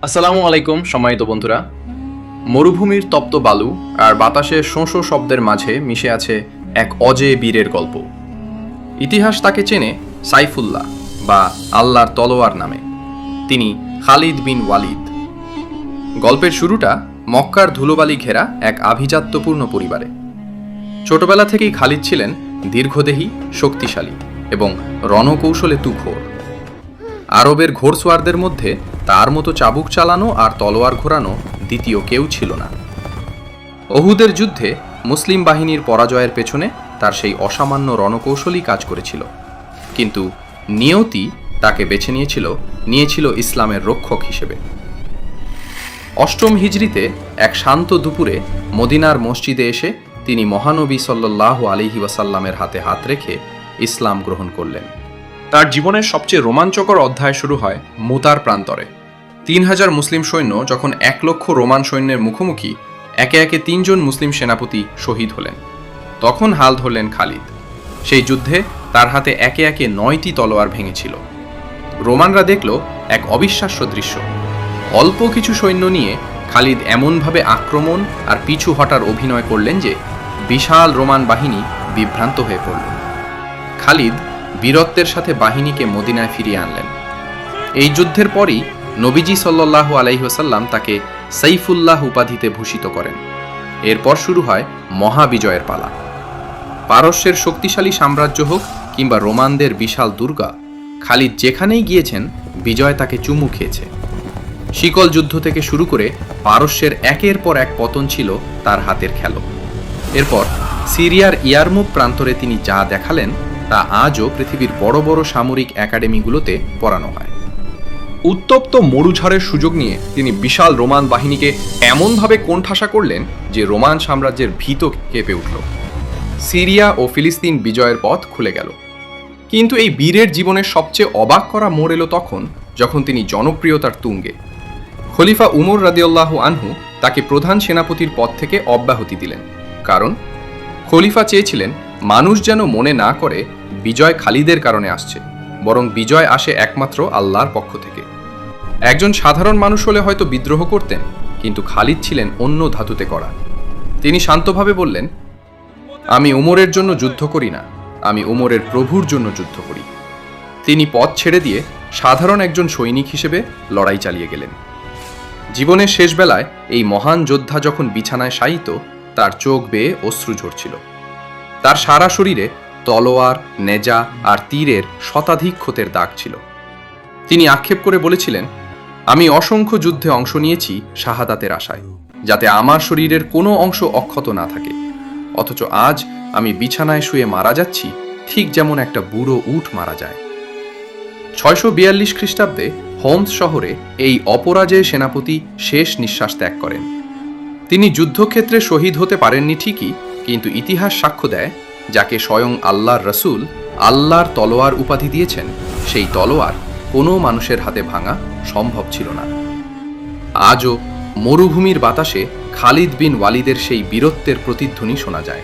আসসালামু আলাইকুম সম্মানিত বন্ধুরা। মরুভূমির তপ্ত বালু আর বাতাসের শোঁ শব্দের মাঝে মিশে আছে এক অজেয় বীরের গল্প। ইতিহাস তাকে চেনে সাইফুল্লাহ বা আল্লাহর তলোয়ার নামে। তিনি খালিদ বিন ওয়ালিদ। গল্পের শুরুটা মক্কার ধুলোবালি ঘেরা এক আভিজাত্যপূর্ণ পরিবারে। ছোটবেলা থেকেই খালিদ ছিলেন দীর্ঘদেহী, শক্তিশালী এবং রণকৌশলে তুখোড়। আরবের ঘোড়সওয়ারদের মধ্যে তার মতো চাবুক চালানো আর তলোয়ার ঘোরানো দ্বিতীয় কেউ ছিল না। ওহুদের যুদ্ধে মুসলিম বাহিনীর পরাজয়ের পেছনে তার সেই অসামান্য রণকৌশলই কাজ করেছিল, কিন্তু নিয়তি তাকে বেছে নিয়েছিল ইসলামের রক্ষক হিসেবে। অষ্টম হিজরিতে এক শান্ত দুপুরে মদিনার মসজিদে এসে তিনি মহানবী সাল্লাল্লাহু আলাইহি ওয়াসাল্লামের হাতে হাত রেখে ইসলাম গ্রহণ করলেন। তার জীবনের সবচেয়ে রোমাঞ্চকর অধ্যায় শুরু হয় মুতার প্রান্তরে। 3000 মুসলিম সৈন্য যখন 1 লক্ষ রোমান সৈন্যের মুখোমুখি, একে একে 3 জন মুসলিম সেনাপতি শহীদ হলেন। তখন হাল ধরলেন খালিদ। সেই যুদ্ধে তার হাতে একে একে 9টি তলোয়ার ভেঙেছিল। রোমানরা দেখল এক অবিশ্বাস্য দৃশ্য। অল্প কিছু সৈন্য নিয়ে খালিদ এমনভাবে আক্রমণ আর পিছু হটার অভিনয় করলেন যে বিশাল রোমান বাহিনী বিভ্রান্ত হয়ে পড়ল। খালিদ বীরত্বের সাথে বাহিনীকে মদিনায় ফিরিয়ে আনলেন। এই যুদ্ধের পরই নবীজি সাল্লাল্লাহু আলাইহি ওয়াসাল্লাম তাকে সাইফুল্লাহ উপাধিতে ভূষিত করেন। এরপর শুরু হয় মহাবিজয়ের পালা। পারস্যের শক্তিশালী সাম্রাজ্য হোক কিংবা রোমানদের বিশাল দুর্গা, খালিদ যেখানেই গিয়েছেন বিজয় তাকে চুমু খেয়েছে। শিকল যুদ্ধ থেকে শুরু করে পারস্যের একের পর এক পতন ছিল তার হাতের খেলো। এরপর সিরিয়ার ইয়ারমুক প্রান্তরে তিনি যা দেখালেন তা আজও পৃথিবীর বড় বড় সামরিক একাডেমিগুলোতে পড়ানো হয়। উত্তপ্ত মরুঝড়ের সুযোগ নিয়ে তিনি বিশাল রোমান বাহিনীকে এমনভাবে কোণঠাসা করলেন যে রোমান সাম্রাজ্যের ভিত কেঁপে উঠল। সিরিয়া ও ফিলিস্তিন বিজয়ের পথ খুলে গেল। কিন্তু এই বীরের জীবনের সবচেয়ে অবাক করা মোড় এলো তখন, যখন তিনি জনপ্রিয়তার তুঙ্গে। খলিফা উমর রাদিয়াল্লাহু আনহু তাকে প্রধান সেনাপতির পদ থেকে অব্যাহতি দিলেন, কারণ খলিফা চেয়েছিলেন মানুষ যেন মনে না করে বিজয় খালিদের কারণে আসছে, বরং বিজয় আসে একমাত্র আল্লাহর পক্ষ থেকে। একজন সাধারণ মানুষ হলে হয়তো বিদ্রোহ করতেন, কিন্তু খালিদ ছিলেন অন্য ধাতুতে করা। তিনি শান্তভাবে বললেন, আমি উমরের জন্য যুদ্ধ করি না, আমি উমরের প্রভুর জন্য যুদ্ধ করি। তিনি পথ ছেড়ে দিয়ে সাধারণ একজন সৈনিক হিসেবে লড়াই চালিয়ে গেলেন। জীবনের শেষ বেলায় এই মহান যোদ্ধা যখন বিছানায় শায়িত, তার চোখ বেয়ে অশ্রু ঝরছিল। তার সারা শরীরে তলোয়ার, নেজা আর তীরের শতাধিক ক্ষতের দাগ ছিল। তিনি আক্ষেপ করে বলেছিলেন, আমি অসংখ্য যুদ্ধে অংশ নিয়েছি শাহাদাতের আশায়, যাতে আমার শরীরের কোনো অংশ অক্ষত না থাকে, অথচ আজ আমি বিছানায় শুয়ে মারা যাচ্ছি ঠিক যেমন একটা বুড়ো উট মারা যায়। 642 খ্রিস্টাব্দে হোমস শহরে এই অপরাজেয় সেনাপতি শেষ নিঃশ্বাস ত্যাগ করেন। তিনি যুদ্ধক্ষেত্রে শহীদ হতে পারেননি ঠিকই, কিন্তু ইতিহাস সাক্ষ্য দেয়, যাকে স্বয়ং আল্লাহর রসুল আল্লাহর তলোয়ার উপাধি দিয়েছেন, সেই তলোয়ার কোনো মানুষের হাতে ভাঙা সম্ভব ছিল না। আজও মরুভূমির বাতাসে খালিদ বিন ওয়ালিদের সেই বীরত্বের প্রতিধ্বনি শোনা যায়।